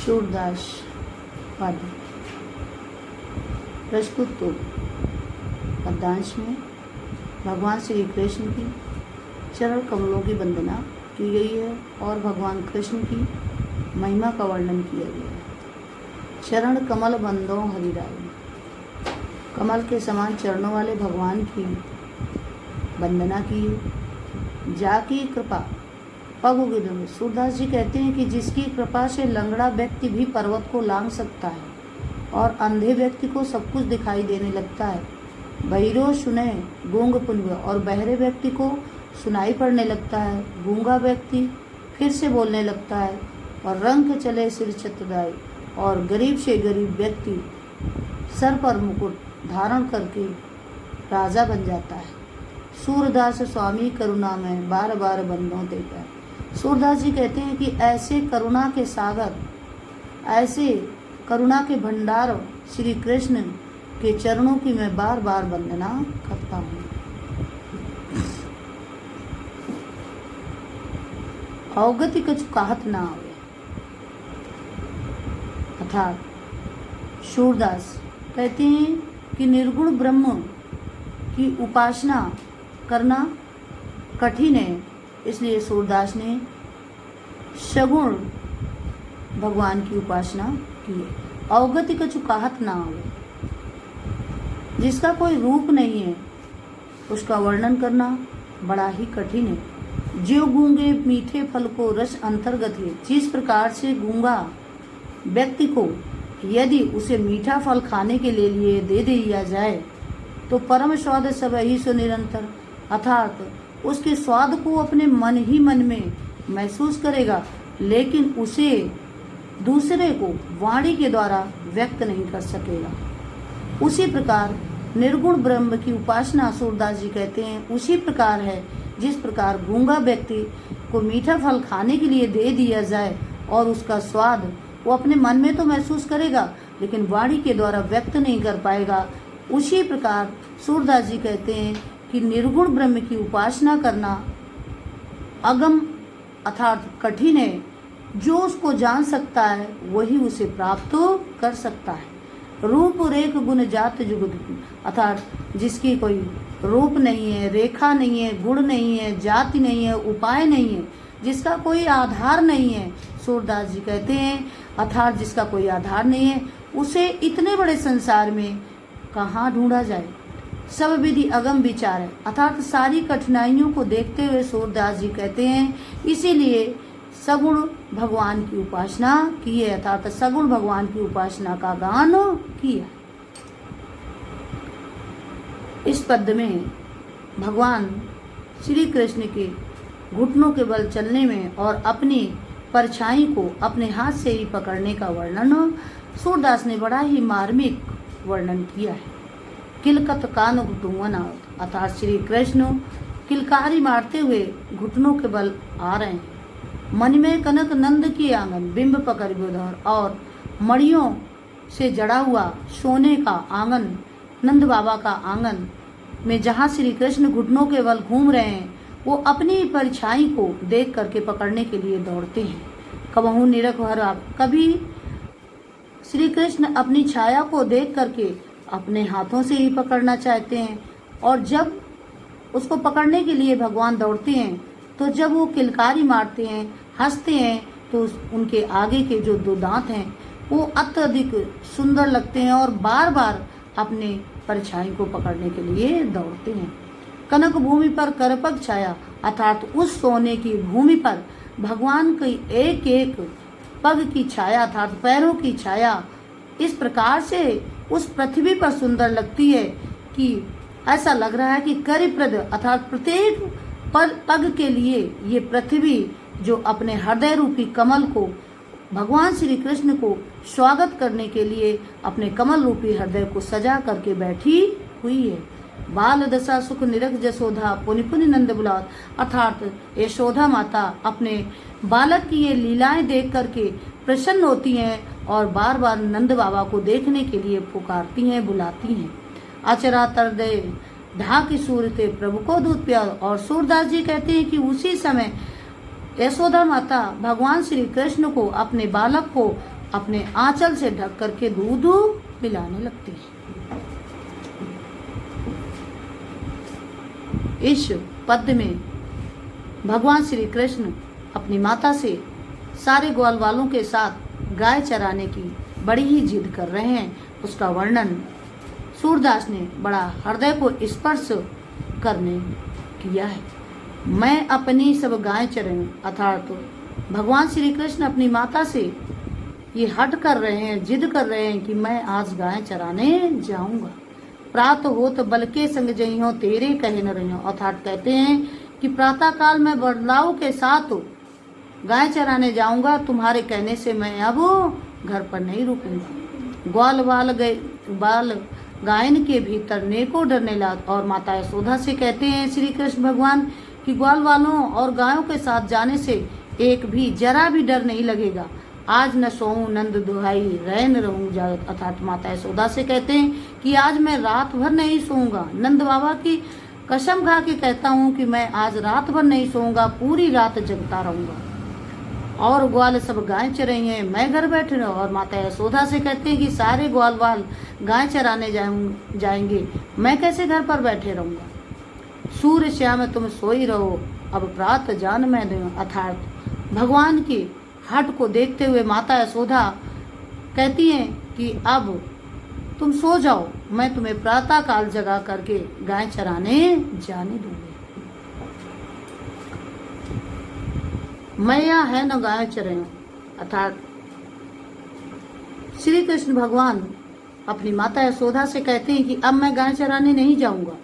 सूरदास वादी प्रस्तुत तो पद्यांश में भगवान श्री कृष्ण की चरण कमलों की वंदना की गई है और भगवान कृष्ण की महिमा का वर्णन किया गया है। चरण कमल बंदो हरिराय, कमल के समान चरणों वाले भगवान की वंदना की, जाकी कृपा पग उगिर। सूरदास जी कहते हैं कि जिसकी कृपा से लंगड़ा व्यक्ति भी पर्वत को लांघ सकता है और अंधे व्यक्ति को सब कुछ दिखाई देने लगता है। बहिरो सुने गूंग पुनव, और बहरे व्यक्ति को सुनाई पड़ने लगता है। गूंगा व्यक्ति फिर से बोलने लगता है और रंग चले सिर छत्रदाई, और गरीब से गरीब व्यक्ति सर पर मुकुट धारण करके राजा बन जाता है। सूरदास स्वामी करुणा में बार बार बंदों देता है। सूरदास जी कहते हैं कि ऐसे करुणा के सागर, ऐसे करुणा के भंडार श्री कृष्ण के चरणों की मैं बार बार वंदना करता हूँ। अवगति कुछ कहत ना आवे, अर्थात सूरदास कहते हैं कि निर्गुण ब्रह्म की उपासना करना कठिन है, इसलिए सूरदास ने सगुण भगवान की उपासना की है। अवगति का चुकाहत ना हो, जिसका कोई रूप नहीं है उसका वर्णन करना बड़ा ही कठिन है। जो गूंगे मीठे फल को रस अंतर्गत है, जिस प्रकार से गूंगा व्यक्ति को यदि उसे मीठा फल खाने के लिए दे दिया जाए तो परम स्वाद सब ही सो निरंतर, अर्थात उसके स्वाद को अपने मन ही मन में महसूस करेगा, लेकिन उसे दूसरे को वाणी के द्वारा व्यक्त नहीं कर सकेगा। उसी प्रकार निर्गुण ब्रह्म की उपासना सूरदास जी कहते हैं उसी प्रकार है जिस प्रकार गूंगा व्यक्ति को मीठा फल खाने के लिए दे दिया जाए और उसका स्वाद वो अपने मन में तो महसूस करेगा लेकिन वाणी के द्वारा व्यक्त नहीं कर पाएगा। उसी प्रकार सूरदास जी कहते हैं कि निर्गुण ब्रह्म की उपासना करना अगम अर्थात कठिन है। जो उसको जान सकता है वही उसे प्राप्त कर सकता है। रूप रेख गुण जात जुगत, अर्थात जिसकी कोई रूप नहीं है, रेखा नहीं है, गुण नहीं है, जाति नहीं है, उपाय नहीं है, जिसका कोई आधार नहीं है, सूरदास जी कहते हैं अर्थात जिसका कोई आधार नहीं है उसे इतने बड़े संसार में कहाँ ढूंढा जाए। सब विधि अगम विचार है, अर्थात सारी कठिनाइयों को देखते हुए सूरदास जी कहते हैं इसीलिए सगुण भगवान की उपासना की है, अर्थात सगुण भगवान की उपासना का गान किया। इस पद में भगवान श्री कृष्ण के घुटनों के बल चलने में और अपनी परछाई को अपने हाथ से ही पकड़ने का वर्णन सूरदास ने बड़ा ही मार्मिक वर्णन किया है। किलकत कान घुटुवन, अर्थात श्री कृष्ण किलकारी मारते हुए घुटनों के बल आ रहे हैं। मन में कनक नंद की आंगन बिंब पकड़ बुधर, और मड़ियों से जड़ा हुआ सोने का आंगन नंद बाबा का आंगन में जहाँ श्री कृष्ण घुटनों के बल घूम रहे हैं वो अपनी परछाई को देख करके पकड़ने के लिए दौड़ते हैं। कबहू निरख हर आप, कभी श्री कृष्ण अपनी छाया को देख करके अपने हाथों से ही पकड़ना चाहते हैं, और जब उसको पकड़ने के लिए भगवान दौड़ते हैं तो जब वो किलकारी मारते हैं, हंसते हैं, तो उनके आगे के जो दो दांत हैं वो अत्यधिक सुंदर लगते हैं और बार बार अपने परछाई को पकड़ने के लिए दौड़ते हैं। कनक भूमि पर करपग छाया, अर्थात उस सोने की भूमि पर भगवान की एक एक पग की छाया अर्थात पैरों की छाया इस प्रकार से उस पृथ्वी पर सुंदर लगती है कि ऐसा लग रहा है कि करिप्रद अर्थात प्रत्येक पग के लिए ये पृथ्वी जो अपने हृदय रूपी कमल को भगवान श्री कृष्ण को स्वागत करने के लिए अपने कमल रूपी हृदय को सजा करके बैठी हुई है। बाल दशा सुख निरख जसोधा पुनि पुनि नंद बुलावत, अर्थात यशोदा माता अपने बालक की ये लीलाएं देख करके प्रसन्न होती हैं और बार बार नंद बाबा को देखने के लिए पुकारती हैं, बुलाती हैं। आचरा तरदे ढाकी सूरते प्रभु को दूध पिया, और सूरदास जी कहते हैं कि उसी समय यशोदा माता भगवान श्री कृष्ण को अपने बालक को अपने आंचल से ढक करके दूध पिलाने लगती है। इस पद्य में भगवान श्री कृष्ण अपनी माता से सारे ग्वाल वालों के साथ गाय चराने की बड़ी ही जिद कर रहे हैं। उसका वर्णन सूरदास ने बड़ा हृदय को स्पर्श करने किया है। मैं अपनी सब गाय चराऊं, अर्थात भगवान श्री कृष्ण अपनी माता से ये हट कर रहे हैं, जिद कर रहे हैं कि मैं आज गाय चराने जाऊंगा। प्रातः होत बल के संग जइयो तेरे कहे न रहियो, अर्थात कहते हैं कि प्रातः काल में बदलाव के साथ गाय चराने जाऊंगा, तुम्हारे कहने से मैं अब घर पर नहीं रुकूंगा। ग्वाल बाल गायन के भीतर नेको डरने लगा और माता यशोदा से कहते हैं श्री कृष्ण भगवान कि ग्वाल वालों और गायों के साथ जाने से एक भी जरा भी डर नहीं लगेगा। आज न सोऊं नंद दुहाई रहन रहूं जागत, अर्थात माता यशोदा से कहते हैं कि आज मैं रात भर नहीं सोऊंगा। नंद बाबा की कसम खा के कहता हूँ कि मैं आज रात भर नहीं सोऊंगा, पूरी रात जगता रहूंगा। और ग्वाल सब गाय चराई हैं, मैं घर बैठे रहूं। और माता यशोदा से कहते हैं कि सारे ग्वाल वाल गाय चराने जाएंगे, मैं कैसे घर पर बैठे रहूंगा। सूर्य श्याम तुम सोई रहो, अब प्रात जान मैं दूं, अर्थात भगवान की हट को देखते हुए माता यशोदा कहती हैं कि अब तुम सो जाओ, मैं तुम्हें प्रातः काल जगा करके गाय चराने जाने दूंगी। मैया है न गाय चराऊं, अर्थात श्री कृष्ण भगवान अपनी माता यशोदा से कहते हैं कि अब मैं गाय चराने नहीं जाऊंगा।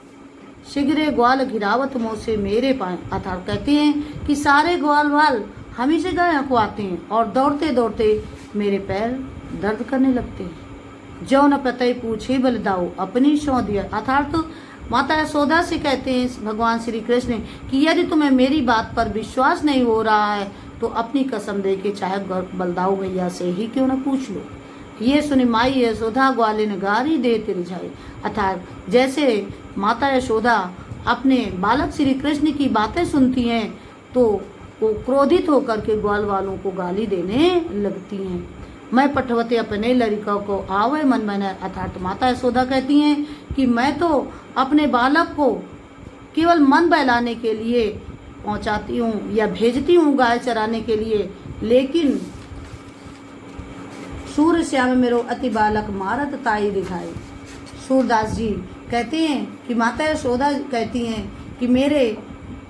शीघ्र ग्वाल घिरावत मुँह से मेरे पाए, अर्थात कहते हैं कि सारे ग्वाल वाल हम ही से गाय को आते हैं और दौड़ते दौड़ते मेरे पैर दर्द करने लगते हैं। जो न प्रतय पूछे बल दाऊ अपनी सौ दिया, अर्थात तो माता यशोदा से कहते हैं भगवान श्री कृष्ण कि यदि तुम्हें मेरी बात पर विश्वास नहीं हो रहा है तो अपनी कसम दे के चाहे बलदाऊ भैया से ही क्यों न पूछ लो। ये सुनी माई यशोदा ग्वालिन गारी दे तिरझाई, अर्थात जैसे माता यशोदा अपने बालक श्री कृष्ण की बातें सुनती हैं तो वो क्रोधित होकर के ग्वाल वालों को गाली देने लगती हैं। मैं पठवते अपने लड़का को आवे मन मैंने, अर्थात माता यशोदा कहती हैं कि मैं तो अपने बालक को केवल मन बहलाने के लिए पहुंचाती हूँ या भेजती हूँ गाय चराने के लिए, लेकिन सूर्य श्याम मेरो अति बालक मारत ताई दिखाई। सूरदास जी कहते हैं कि माता यशोदा कहती हैं कि मेरे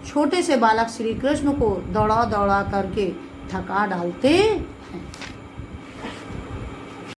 छोटे से बालक श्री कृष्ण को दौड़ा दौड़ा करके थका डालते हैं।